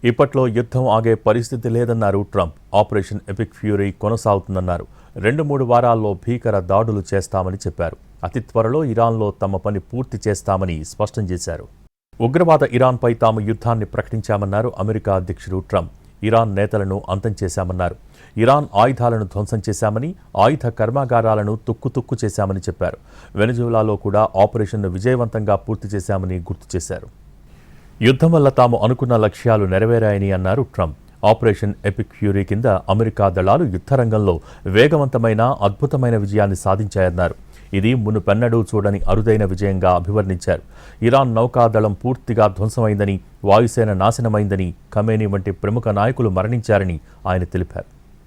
ఇప్పట్లో యుద్ధం ఆగే పరిస్థితి లేదన్నారు ట్రంప్. ఆపరేషన్ ఎపిక్ ఫ్యూరీ కొనసాగుతుందన్నారు. 2-3 వారాల్లో భీకర దాడులు చేస్తామని చెప్పారు. అతి త్వరలో ఇరాన్లో తమ పని పూర్తి చేస్తామని స్పష్టం చేశారు. ఉగ్రవాద ఇరాన్పై తాము యుద్ధాన్ని ప్రకటించామన్నారు అమెరికా అధ్యక్షుడు ట్రంప్. ఇరాన్ నేతలను అంతం చేశామన్నారు. ఇరాన్ ఆయుధాలను ధ్వంసం చేశామని, ఆయుధ కర్మాగారాలను తుక్కు చేశామని చెప్పారు. వెనజులాలో కూడా ఆపరేషన్ను విజయవంతంగా పూర్తి చేశామని గుర్తు చేశారు. యుద్ధం వల్ల తాము అనుకున్న లక్ష్యాలు నెరవేరాయని అన్నారు ట్రంప్. ఆపరేషన్ ఎపిక్ ఫ్యూరీ కింద అమెరికా దళాలు యుద్ధరంగంలో వేగవంతమైన అద్భుతమైన విజయాన్ని సాధించాయన్నారు. ఇది మునుపెన్నడూ చూడని అరుదైన విజయంగా అభివర్ణించారు. ఇరాన్ నౌకాదళం పూర్తిగా ధ్వంసమైందని, వాయుసేన నాశనమైందని, ఖమేనీ వంటి ప్రముఖ నాయకులు మరణించారని ఆయన తెలిపారు.